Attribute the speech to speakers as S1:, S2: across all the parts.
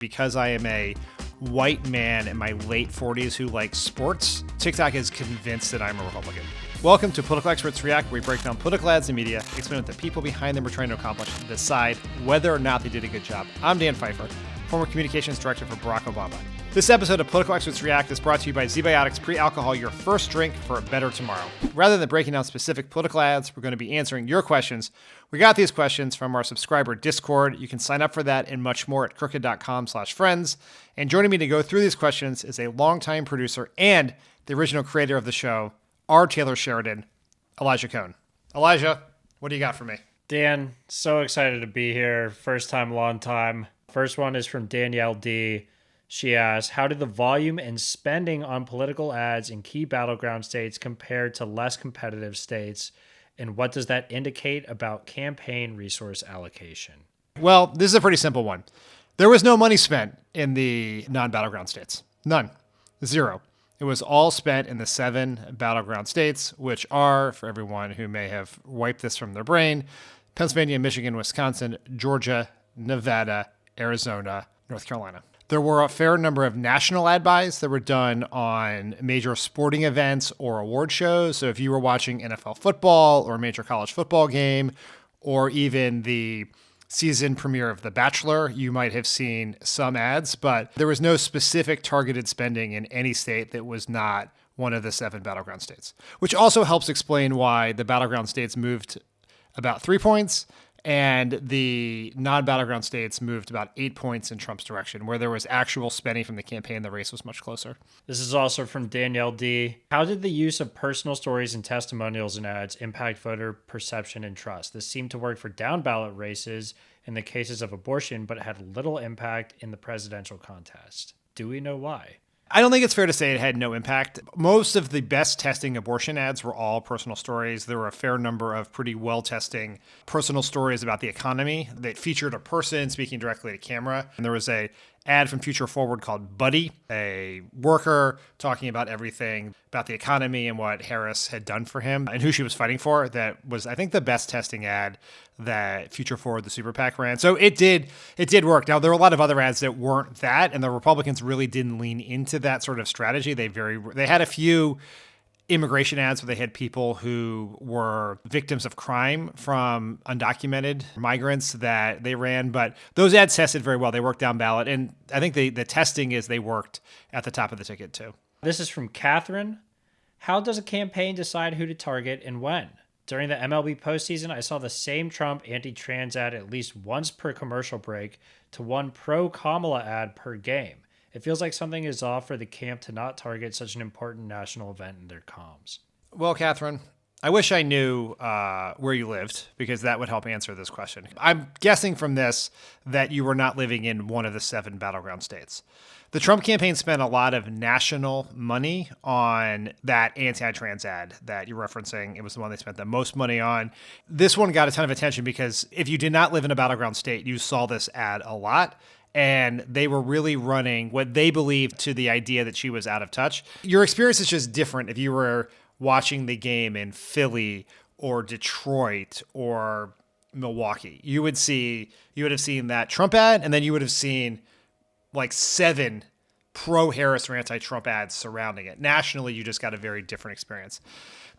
S1: Because I am a white man in my late 40s who likes sports, TikTok is convinced that I'm a Republican. Welcome to Political Experts React, where we break down political ads and media, explain what the people behind them are trying to accomplish, and decide whether or not they did a good job. I'm Dan Pfeiffer, former communications director for Barack Obama. This episode of Political Experts React is brought to you by ZBiotics Pre-Alcohol, your first drink for a better tomorrow. Rather than breaking down specific political ads, we're going to be answering your questions. We got these questions from our subscriber Discord. You can sign up for that and much more at crooked.com/friends. And joining me to go through these questions is a longtime producer and the original creator of the show, R. Taylor Sheridan, Elijah Cohn. Elijah, what do you got for me?
S2: Dan, so excited to be here. First time, long time. First one is from Danielle D. She asks, how did the volume and spending on political ads in key battleground states compare to less competitive states? And what does that indicate about campaign resource allocation?
S1: Well, this is a pretty simple one. There was no money spent in the non-battleground states. None. Zero. It was all spent in the 7 battleground states, which are, for everyone who may have wiped this from their brain, Pennsylvania, Michigan, Wisconsin, Georgia, Nevada, Arizona, North Carolina. There were a fair number of national ad buys that were done on major sporting events or award shows. So if you were watching NFL football or a major college football game, or even the season premiere of The Bachelor, you might have seen some ads, but there was no specific targeted spending in any state that was not one of the 7 battleground states, which also helps explain why the battleground states moved about 3 points and the non-battleground states moved about 8 points in Trump's direction, where there was actual spending from the campaign. The race was much closer.
S2: This is also from Danielle D. How did the use of personal stories and testimonials in ads impact voter perception and trust? This seemed to work for down-ballot races in the cases of abortion, but it had little impact in the presidential contest. Do we know why?
S1: I don't think it's fair to say it had no impact. Most of the best testing abortion ads were all personal stories. There were a fair number of pretty well-testing personal stories about the economy that featured a person speaking directly to camera. And there was a ad from Future Forward called Buddy, a worker talking about everything about the economy and what Harris had done for him and who she was fighting for. That was, I think, the best testing ad that Future Forward, the super PAC, ran. So it did work. Now, there were a lot of other ads that weren't that, and the Republicans really didn't lean into that sort of strategy. They had a few immigration ads where they had people who were victims of crime from undocumented migrants that they ran, but those ads tested very well. They worked down ballot, and I think the testing is they worked at the top of the ticket too.
S2: This is from Catherine. How does a campaign decide who to target and when? During the MLB postseason, I saw the same Trump anti-trans ad at least once per commercial break to one pro-Kamala ad per game. It feels like something is off for the camp to not target such an important national event in their comms.
S1: Well, Catherine, I wish I knew where you lived, because that would help answer this question. I'm guessing from this that you were not living in one of the 7 battleground states. The Trump campaign spent a lot of national money on that anti-trans ad that you're referencing. It was the one they spent the most money on. This one got a ton of attention because if you did not live in a battleground state, you saw this ad a lot. And they were really running what they believed to the idea that she was out of touch. Your experience is just different if you were watching the game in Philly or Detroit or Milwaukee. You would have seen that Trump ad, and then you would have seen like 7 pro-Harris or anti-Trump ads surrounding it. Nationally, you just got a very different experience.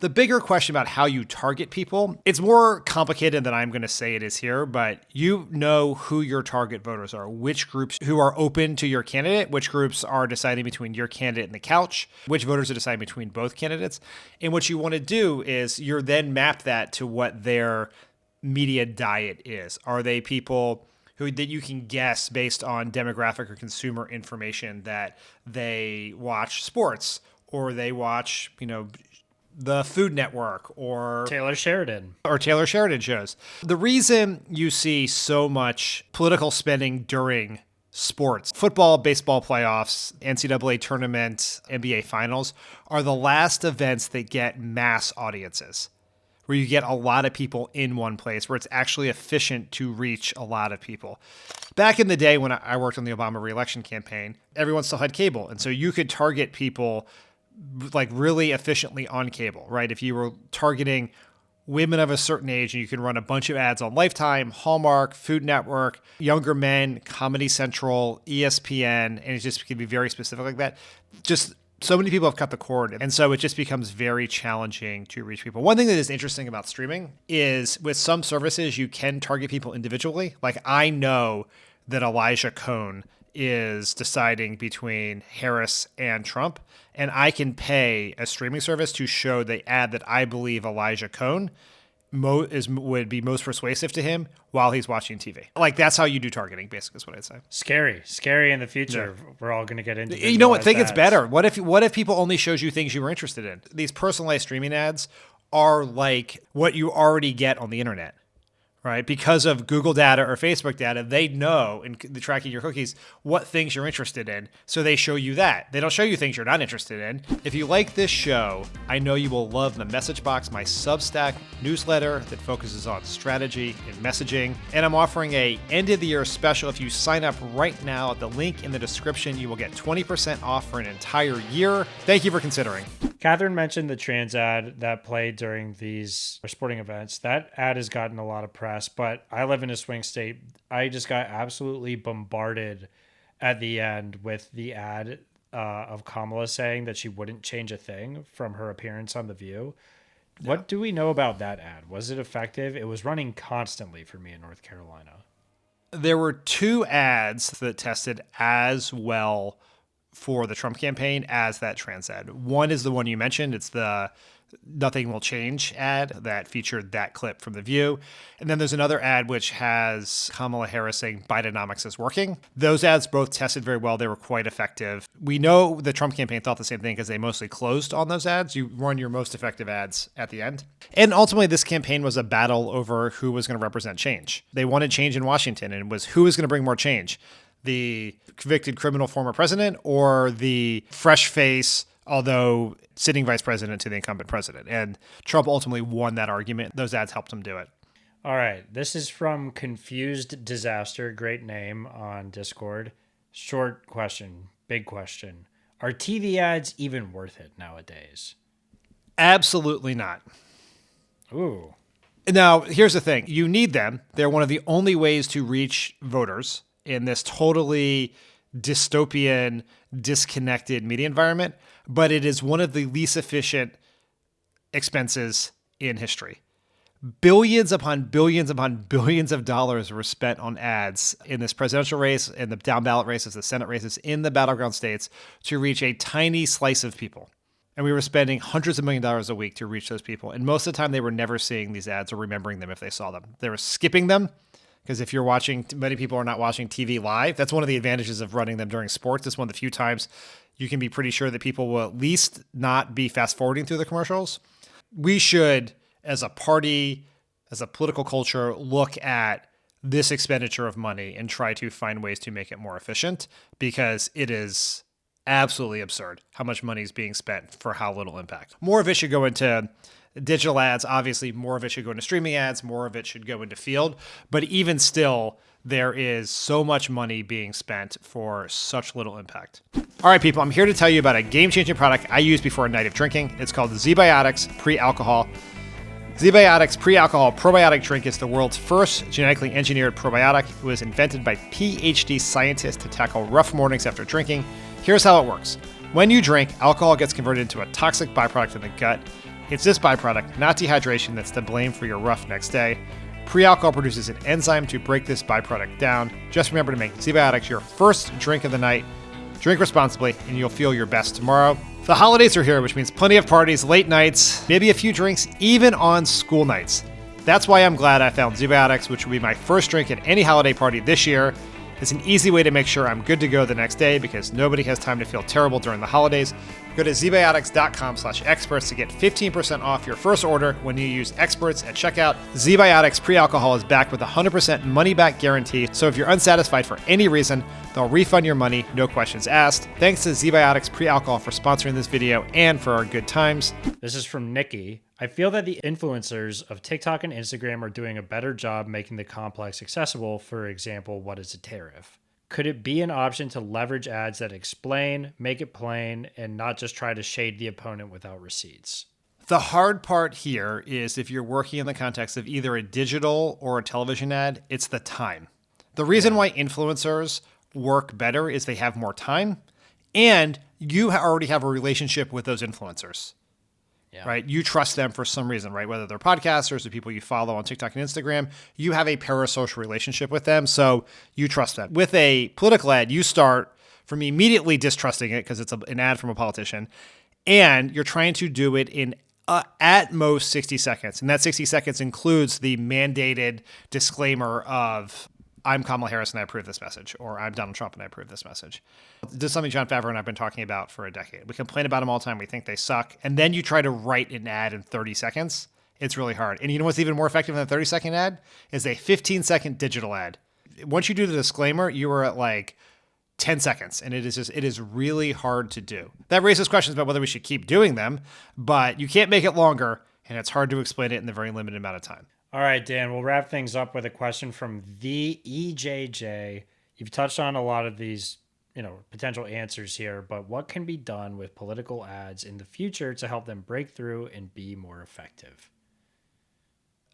S1: The bigger question about how you target people, it's more complicated than I'm going to say it is here, but you know who your target voters are, which groups who are open to your candidate, which groups are deciding between your candidate and the couch, which voters are deciding between both candidates. And what you want to do is you're then map that to what their media diet is. Are they people that you can guess based on demographic or consumer information that they watch sports or they watch, the Food Network or
S2: Taylor Sheridan
S1: shows. The reason you see so much political spending during sports, football, baseball playoffs, NCAA tournament, NBA finals, are the last events that get mass audiences, where you get a lot of people in one place, where it's actually efficient to reach a lot of people. Back in the day when I worked on the Obama re-election campaign, everyone still had cable. And so you could target people like really efficiently on cable, right? If you were targeting women of a certain age, and you can run a bunch of ads on Lifetime, Hallmark, Food Network, Younger Men, Comedy Central, ESPN, and it just can be very specific like that. Just so many people have cut the cord, and so it just becomes very challenging to reach people. One thing that is interesting about streaming is with some services, you can target people individually. Like I know that Elijah Cohn is deciding between Harris and Trump, and I can pay a streaming service to show the ad that I believe Elijah Cohn would be most persuasive to him while he's watching TV. Like that's how you do targeting, basically, is what I'd say.
S2: Scary in the future. Yeah. We're all going to get into.
S1: You know what? Think it's better. What if people only shows you things you were interested in? These personalized streaming ads are like what you already get on the internet. Right? Because of Google data or Facebook data, they know in the tracking your cookies what things you're interested in. So they show you that. They don't show you things you're not interested in. If you like this show, I know you will love The Message Box, my Substack newsletter that focuses on strategy and messaging. And I'm offering a end of the year special. If you sign up right now at the link in the description, you will get 20% off for an entire year. Thank you for considering.
S2: Catherine mentioned the trans ad that played during these sporting events. That ad has gotten a lot of press, but I live in a swing state. I just got absolutely bombarded at the end with the ad of Kamala saying that she wouldn't change a thing from her appearance on The View. Yeah. What do we know about that ad? Was it effective? It was running constantly for me in North Carolina.
S1: There were two ads that tested as well for the Trump campaign as that trans ad. One is the one you mentioned. It's the Nothing Will Change ad that featured that clip from The View. And then there's another ad which has Kamala Harris saying Bidenomics is working. Those ads both tested very well. They were quite effective. We know the Trump campaign thought the same thing because they mostly closed on those ads. You run your most effective ads at the end. And ultimately, this campaign was a battle over who was going to represent change. They wanted change in Washington, and it was who was going to bring more change. The convicted criminal former president or the fresh face, although sitting vice president to the incumbent president. And Trump ultimately won that argument. Those ads helped him do it.
S2: All right. This is from Confused Disaster. Great name on Discord. Short question, big question. Are TV ads even worth it nowadays?
S1: Absolutely not.
S2: Ooh.
S1: Now, here's the thing. You need them. They're one of the only ways to reach voters in this totally dystopian, disconnected media environment, but it is one of the least efficient expenses in history. Billions upon billions upon billions of dollars were spent on ads in this presidential race, in the down ballot races, the Senate races, in the battleground states to reach a tiny slice of people. And we were spending hundreds of millions of dollars a week to reach those people. And most of the time they were never seeing these ads or remembering them if they saw them. They were skipping them. Because if you're watching, many people are not watching TV live. That's one of the advantages of running them during sports. It's one of the few times you can be pretty sure that people will at least not be fast forwarding through the commercials. We should, as a party, as a political culture, look at this expenditure of money and try to find ways to make it more efficient, because it is absolutely absurd how much money is being spent for how little impact. More of it should go into digital ads. Obviously, more of it should go into streaming ads. More of it should go into field. But even still, there is so much money being spent for such little impact. All right, people, I'm here to tell you about a game-changing product I use before a night of drinking. It's called ZBiotics Pre-Alcohol. ZBiotics Pre-Alcohol Probiotic Drink is the world's first genetically engineered probiotic. It was invented by PhD scientists to tackle rough mornings after drinking. Here's how it works. When you drink, alcohol gets converted into a toxic byproduct in the gut. It's this byproduct, not dehydration, that's to blame for your rough next day. Pre-alcohol produces an enzyme to break this byproduct down. Just remember to make ZBiotics your first drink of the night. Drink responsibly, and you'll feel your best tomorrow. The holidays are here, which means plenty of parties, late nights, maybe a few drinks, even on school nights. That's why I'm glad I found ZBiotics, which will be my first drink at any holiday party this year. It's an easy way to make sure I'm good to go the next day, because nobody has time to feel terrible during the holidays. Go to zbiotics.com/experts to get 15% off your first order when you use experts at checkout. ZBiotics Pre-Alcohol is backed with a 100% money-back guarantee, so if you're unsatisfied for any reason, they'll refund your money, no questions asked. Thanks to ZBiotics Pre-Alcohol for sponsoring this video and for our good times.
S2: This is from Nikki. I feel that the influencers of TikTok and Instagram are doing a better job making the complex accessible. For example, what is a tariff? Could it be an option to leverage ads that explain, make it plain, and not just try to shade the opponent without receipts?
S1: The hard part here is if you're working in the context of either a digital or a television ad, it's the time. The reason why influencers work better is they have more time, and you already have a relationship with those influencers. Yeah. Right? You trust them for some reason, right? Whether they're podcasters or people you follow on TikTok and Instagram, you have a parasocial relationship with them, so you trust them. With a political ad, you start from immediately distrusting it because it's an ad from a politician, and you're trying to do it in at most 60 seconds. And that 60 seconds includes the mandated disclaimer of, I'm Kamala Harris and I approve this message, or I'm Donald Trump and I approve this message. This is something Jon Favreau and I have been talking about for a decade. We complain about them all the time. We think they suck. And then you try to write an ad in 30 seconds. It's really hard. And you know what's even more effective than a 30-second ad? Is a 15-second digital ad. Once you do the disclaimer, you are at like 10 seconds. And it is really hard to do. That raises questions about whether we should keep doing them, but you can't make it longer. And it's hard to explain it in the very limited amount of time.
S2: All right, Dan, we'll wrap things up with a question from the EJJ. You've touched on a lot of these, potential answers here, but what can be done with political ads in the future to help them break through and be more effective?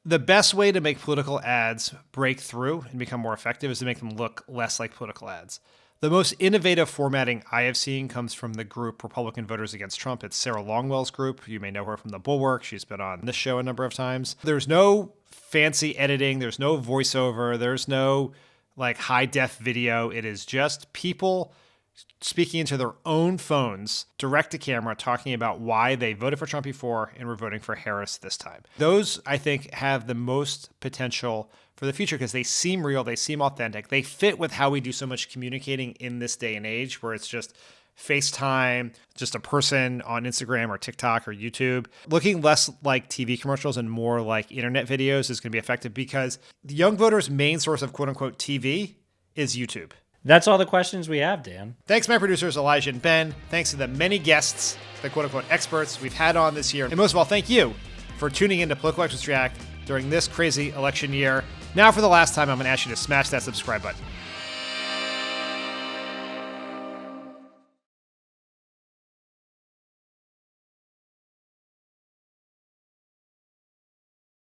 S1: The best way to make political ads break through and become more effective is to make them look less like political ads. The most innovative formatting I have seen comes from the group Republican Voters Against Trump. It's Sarah Longwell's group. You may know her from The Bulwark. She's been on this show a number of times. There's no fancy editing. There's no voiceover. There's no high-def video. It is just people speaking into their own phones, direct to camera, talking about why they voted for Trump before and were voting for Harris this time. Those, I think, have the most potential for the future because they seem real, they seem authentic, they fit with how we do so much communicating in this day and age where it's just FaceTime, just a person on Instagram or TikTok or YouTube. Looking less like TV commercials and more like internet videos is going to be effective because the young voters' main source of quote-unquote TV is YouTube.
S2: That's all the questions we have, Dan.
S1: Thanks, my producers, Elijah and Ben. Thanks to the many guests, the quote-unquote experts we've had on this year. And most of all, thank you for tuning in to Political Experts React during this crazy election year. Now, for the last time, I'm going to ask you to smash that subscribe button.